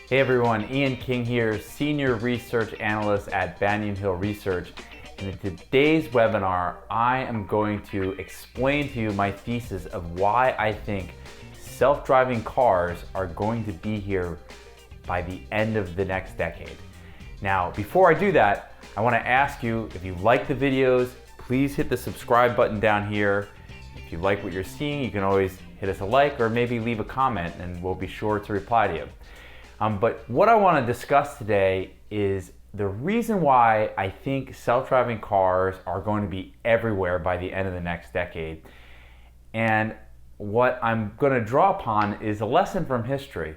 Hey everyone, Ian King here, Senior Research Analyst at Banyan Hill Research. And in today's webinar, I am going to explain to you my thesis of why I think self-driving cars are going to be here by the end of the next decade. Now, before I do that, I want to ask you, if you like the videos, please hit the subscribe button down here. If you like what you're seeing, you can always hit us a like or maybe leave a comment and we'll be sure to reply to you. But what I want to discuss today is the reason why I think self-driving cars are going to be everywhere by the end of the next decade. And what I'm going to draw upon is a lesson from history.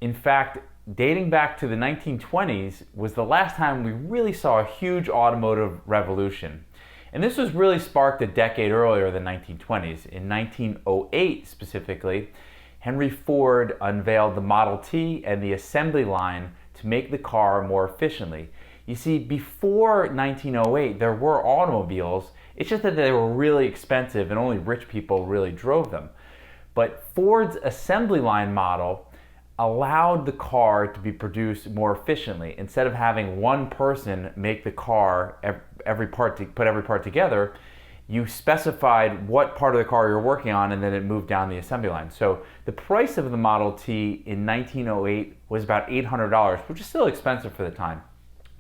In fact, dating back to the 1920s was the last time we really saw a huge automotive revolution. And this was really sparked a decade earlier than 1920s. In 1908 specifically, Henry Ford unveiled the Model T and the assembly line to make the car more efficiently. You see, before 1908, there were automobiles. It's just that they were really expensive and only rich people really drove them. But Ford's assembly line model allowed the car to be produced more efficiently. Instead of having one person make the car, put every part together, you specified what part of the car you're working on and then it moved down the assembly line. So the price of the Model T in 1908 was about $800, which is still expensive for the time.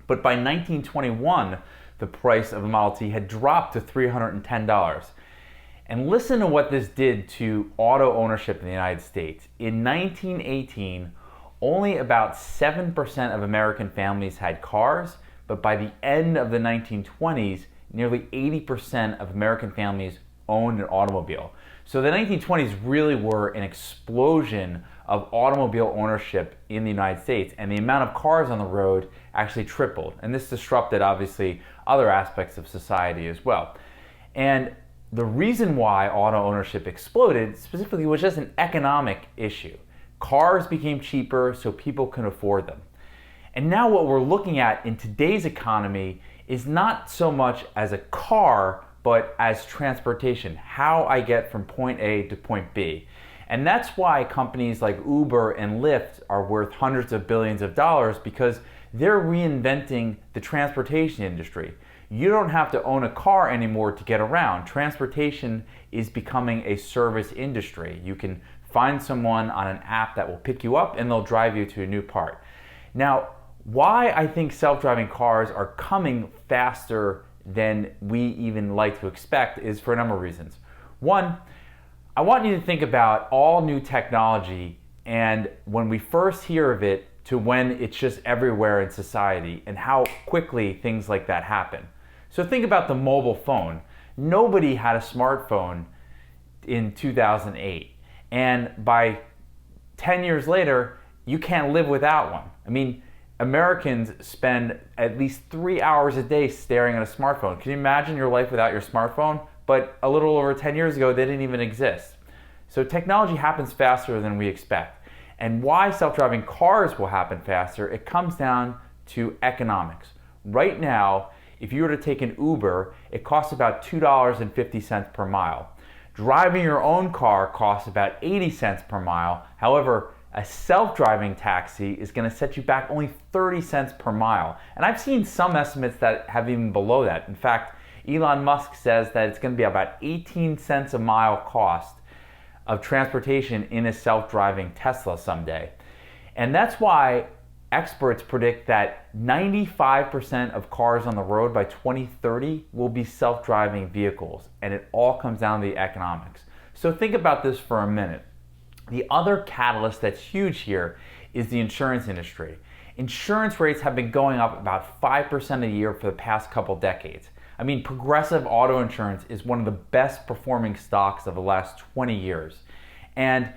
But by 1921, the price of the Model T had dropped to $310. And listen to what this did to auto ownership in the United States. In 1918, only about 7% of American families had cars, but by the end of the 1920s, nearly 80% of American families owned an automobile. So the 1920s really were an explosion of automobile ownership in the United States, and the amount of cars on the road actually tripled. And this disrupted, obviously, other aspects of society as well. And the reason why auto ownership exploded specifically was just an economic issue. Cars became cheaper so people could afford them. And now what we're looking at in today's economy is not so much as a car, but as transportation, how I get from point A to point B. And that's why companies like Uber and Lyft are worth hundreds of billions of dollars, because they're reinventing the transportation industry. You don't have to own a car anymore to get around. Transportation is becoming a service industry. You can find someone on an app that will pick you up and they'll drive you to a new part. Now, why I think self-driving cars are coming faster than we even like to expect is for a number of reasons. One, I want you to think about all new technology and when we first hear of it to when it's just everywhere in society and how quickly things like that happen. So think about the mobile phone. Nobody had a smartphone in 2008. And by 10 years later, you can't live without one. I mean, Americans spend at least 3 hours a day staring at a smartphone. Can you imagine your life without your smartphone? But a little over 10 years ago, they didn't even exist. So technology happens faster than we expect. And why self-driving cars will happen faster, it comes down to economics. Right now, if you were to take an Uber, it costs about $2.50 per mile. Driving your own car costs about 80 cents per mile. However, a self-driving taxi is going to set you back only 30 cents per mile. And I've seen some estimates that have even below that. In fact, Elon Musk says that it's going to be about 18 cents a mile cost of transportation in a self-driving Tesla someday. And that's why experts predict that 95% of cars on the road by 2030 will be self-driving vehicles. And it all comes down to the economics. So think about this for a minute. The other catalyst that's huge here is the insurance industry. Insurance rates have been going up about 5% a year for the past couple decades. I mean, Progressive Auto Insurance is one of the best performing stocks of the last 20 years. And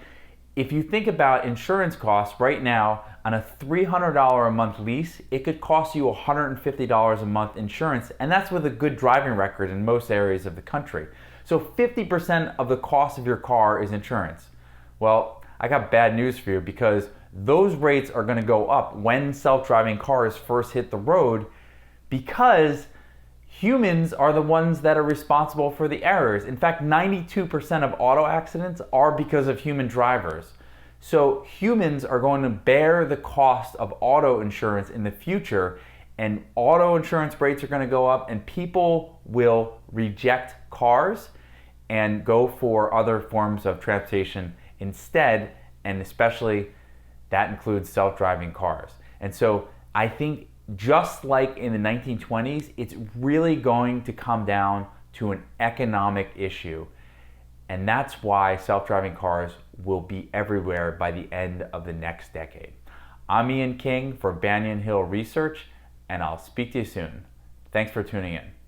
if you think about insurance costs right now, on a $300 a month lease, it could cost you $150 a month insurance, and that's with a good driving record in most areas of the country. So 50% of the cost of your car is insurance. Well, I got bad news for you, because those rates are going to go up when self-driving cars first hit the road, because humans are the ones that are responsible for the errors. In fact, 92% of auto accidents are because of human drivers. So humans are going to bear the cost of auto insurance in the future, and auto insurance rates are going to go up, and people will reject cars and go for other forms of transportation instead, and especially that includes self-driving cars. And so I think just like in the 1920s, it's really going to come down to an economic issue. And that's why self-driving cars will be everywhere by the end of the next decade. I'm Ian King for Banyan Hill Research, and I'll speak to you soon. Thanks for tuning in.